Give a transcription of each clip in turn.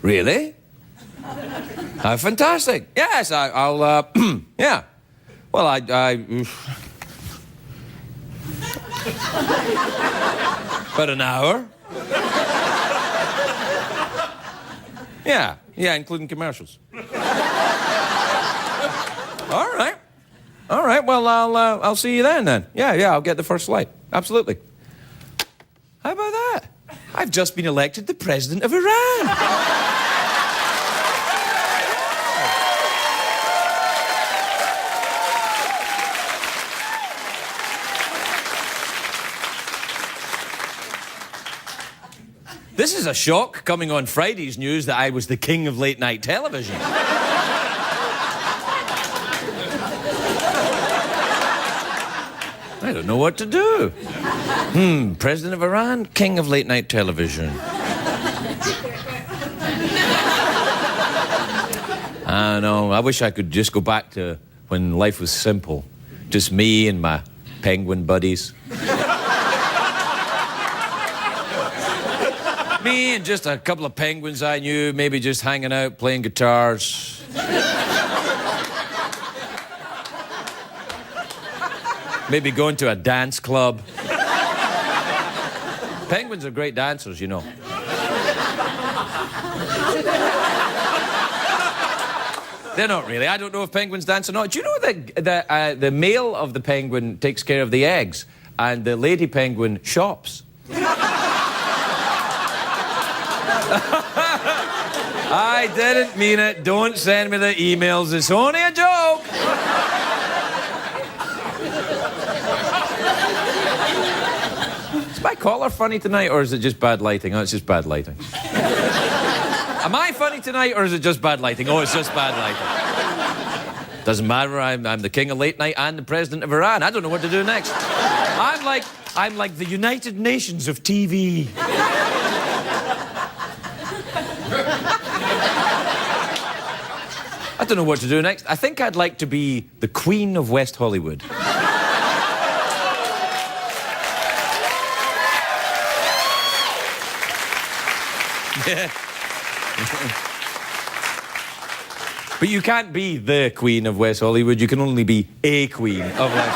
Really? Fantastic. Yes, I'll, yeah. Well, about an hour. Yeah, including commercials. All right. All right, well, I'll see you then. Yeah, I'll get the first flight. Absolutely. How about that? I've just been elected the president of Iran. This is a shock coming on Friday's news that I was the king of late-night television. I don't know what to do. President of Iran, king of late-night television. I know, I wish I could just go back to when life was simple. Just me and my penguin buddies. Me and just a couple of penguins I knew, maybe just hanging out, playing guitars. Maybe going to a dance club. Penguins are great dancers, you know. They're not really. I don't know if penguins dance or not. Do you know that the male of the penguin takes care of the eggs and the lady penguin shops? I didn't mean it. Don't send me the emails. It's only a joke. Is my collar funny tonight, or is it just bad lighting? Oh, it's just bad lighting. Am I funny tonight, or is it just bad lighting? Oh, it's just bad lighting. Doesn't matter. I'm the king of late night and the president of Iran. I don't know what to do next. I'm like the United Nations of TV. I don't know what to do next. I think I'd like to be the Queen of West Hollywood. Yeah. But you can't be the Queen of West Hollywood. You can only be a Queen of West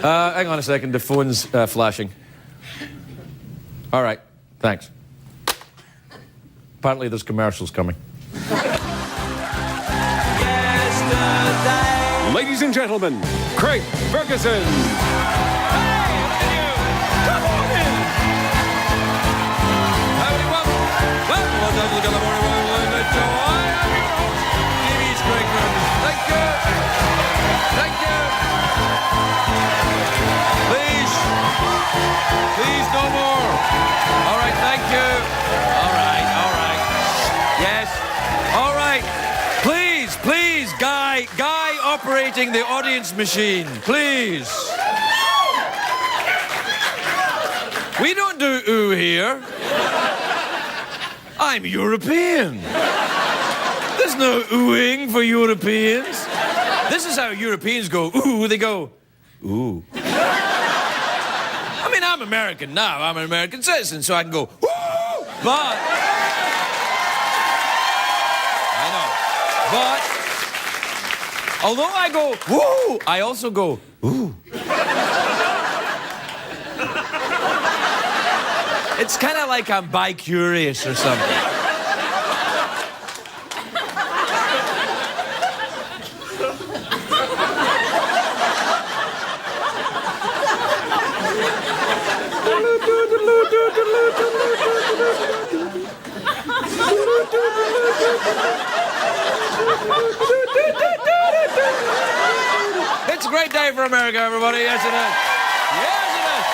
Hollywood. Hang on a second. The phone's flashing. All right. Thanks. Apparently there's commercials coming. Ladies and gentlemen, Craig Ferguson. Please, no more. All right, thank you. All right. Yes. All right. Please, guy operating the audience machine, please. We don't do ooh here. I'm European. There's no oohing for Europeans. This is how Europeans go ooh. They go ooh. I mean, I'm American now. I'm an American citizen, so I can go ooh. But I know. But although I go woo, I also go ooh. It's kind of like I'm bi-curious or something. It's a great day for America, everybody. Yes, it is. Yes, it is.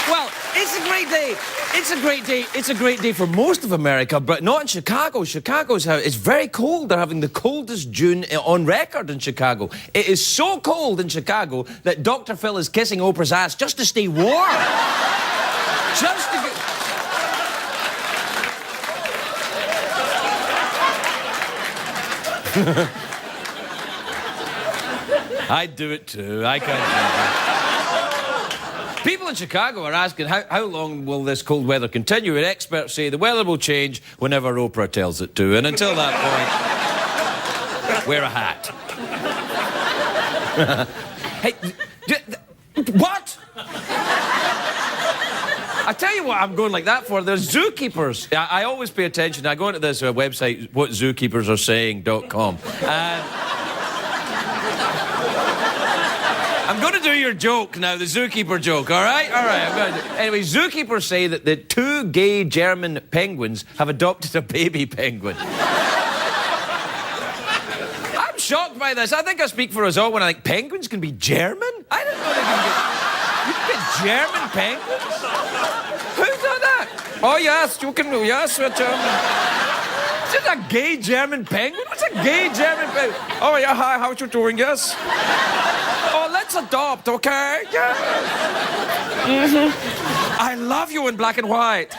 Well, it's a great day. It's a great day. It's a great day for most of America, but not in Chicago. It's very cold. They're having the coldest June on record in Chicago. It is so cold in Chicago that Dr. Phil is kissing Oprah's ass just to stay warm. Just to get... I'd do it too. I can't do it. People in Chicago are asking how long will this cold weather continue, and experts say the weather will change whenever Oprah tells it to, and until that point, wear a hat. Hey, what? I tell you what I'm going like that for. There's zookeepers. I always pay attention. I go into this website, whatzookeepersaresaying.com. I'm going to do your joke now, the zookeeper joke, all right? All right, I'm going to do. Anyway, zookeepers say that the 2 gay German penguins have adopted a baby penguin. I'm shocked by this. I think I speak for us all when I think penguins can be German? I didn't know you can get German penguins? Who done that? Oh, yes, you can do, yes, Is it a gay German penguin? What's a gay German penguin? Oh, yeah, hi, how you doing, yes? Oh, let's adopt, okay? Yeah. I love you in black and white.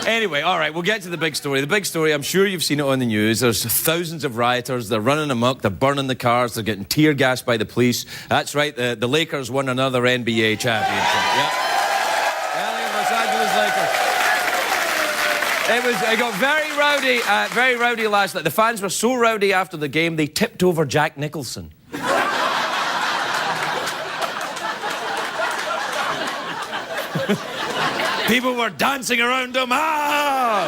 Anyway, all right, we'll get to the big story. The big story, I'm sure you've seen it on the news. There's thousands of rioters. They're running amok. They're burning the cars. They're getting tear gassed by the police. That's right, the Lakers won another NBA championship. Yep. LA Los Angeles Lakers. It got very rowdy last night. The fans were so rowdy after the game, they tipped over Jack Nicholson. People were dancing around him. Ah!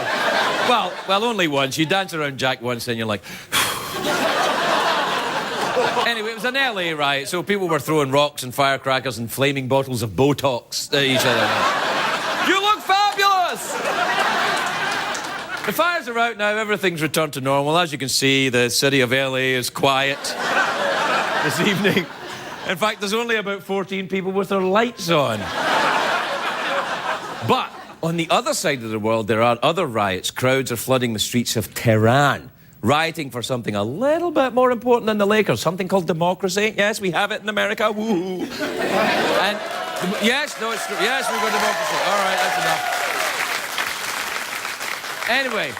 Well, only once. You dance around Jack once, and you're like... Anyway, it was an LA riot, so people were throwing rocks and firecrackers and flaming bottles of Botox at each other. You look fabulous! The fires are out now. Everything's returned to normal. As you can see, the city of LA is quiet this evening. In fact, there's only about 14 people with their lights on. But on the other side of the world, there are other riots. Crowds are flooding the streets of Tehran, rioting for something a little bit more important than the Lakers, something called democracy. Yes, we have it in America. Woo! And yes, no, it's true. Yes, we've got democracy. All right, that's enough. Anyway,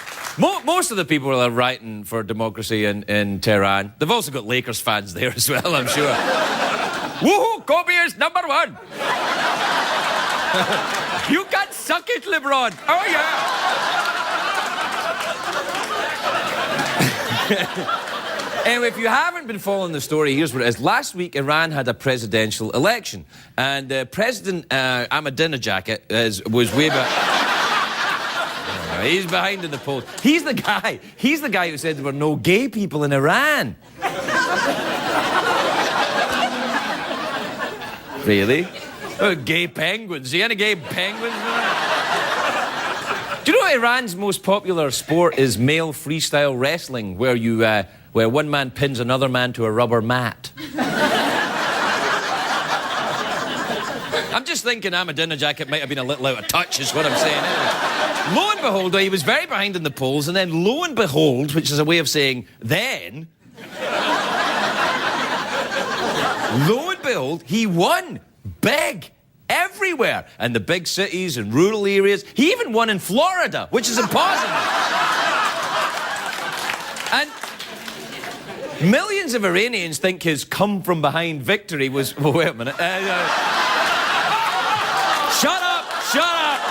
most of the people are rioting for democracy in Tehran. They've also got Lakers fans there as well, I'm sure. Woohoo! Kobe is #1. You can suck it, LeBron. Oh, yeah. Anyway, if you haven't been following the story, here's what it is. Last week, Iran had a presidential election, and President Ahmadinejad was way back. He's behind in the polls. He's the guy who said there were no gay people in Iran. Really? Oh, gay penguins. See any gay penguins? Do you know Iran's most popular sport is male freestyle wrestling, where one man pins another man to a rubber mat? I'm just thinking Ahmadinejad might have been a little out of touch, is what I'm saying. Anyway, lo and behold, he was very behind in the polls, and then lo and behold, which is a way of saying then, lo and behold, he won. Big. Everywhere. And the big cities and rural areas. He even won in Florida, which is impossible. And millions of Iranians think his come-from-behind victory was... Well, wait a minute. Shut up! Shut up!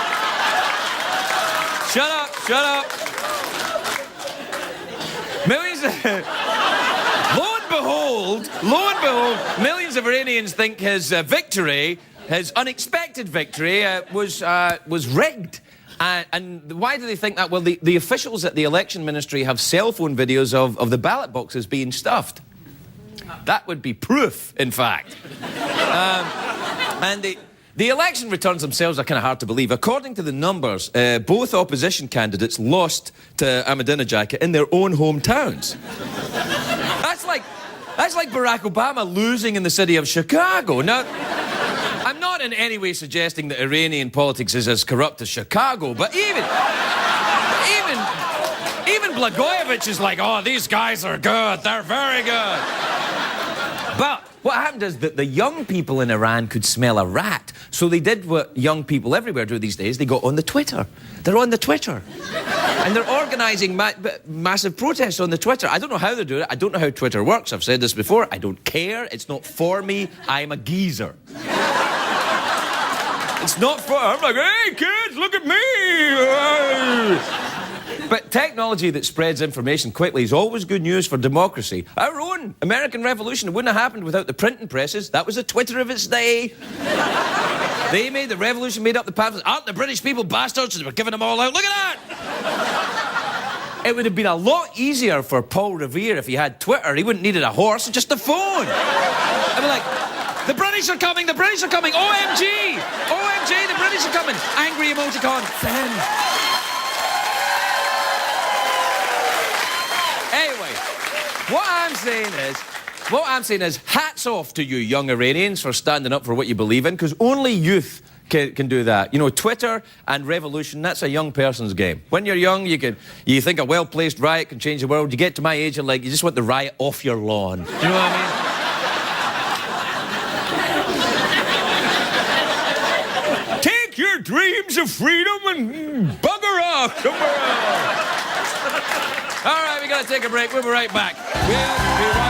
Shut up! Shut up! Millions of... Lo and behold, millions of Iranians think his victory, his unexpected victory, was rigged. And why do they think that? Well, the officials at the election ministry have cell phone videos of the ballot boxes being stuffed. That would be proof, in fact. And the election returns themselves are kind of hard to believe. According to the numbers, both opposition candidates lost to Ahmadinejad in their own hometowns. That's like Barack Obama losing in the city of Chicago. Now, I'm not in any way suggesting that Iranian politics is as corrupt as Chicago, but even Blagojevich is like, oh, these guys are good, they're very good. But What happened is that the young people in Iran could smell a rat. So they did what young people everywhere do these days. They got on the Twitter. They're on the Twitter. And they're organising massive protests on the Twitter. I don't know how they do it. I don't know how Twitter works. I've said this before. I don't care. It's not for me. I'm a geezer. It's not for... I'm like, hey, kids, look at me. But technology that spreads information quickly is always good news for democracy. Our own American Revolution wouldn't have happened without the printing presses. That was the Twitter of its day. They made the revolution, made up the pamphlets. Aren't the British people bastards? They were giving them all out. Look at that! It would have been a lot easier for Paul Revere if he had Twitter. He wouldn't needed a horse, just a phone. I'd be like, the British are coming, the British are coming. OMG! OMG, the British are coming. Angry emoticon. Send. Anyway, what I'm saying is hats off to you young Iranians for standing up for what you believe in, because only youth can do that. You know, Twitter and revolution, that's a young person's game. When you're young, you think a well-placed riot can change the world. You get to my age, you're like, you just want the riot off your lawn. Do you know what I mean? Take your dreams of freedom and bugger off somewhere else. All right, we got to take a break. We'll be right back. We'll be right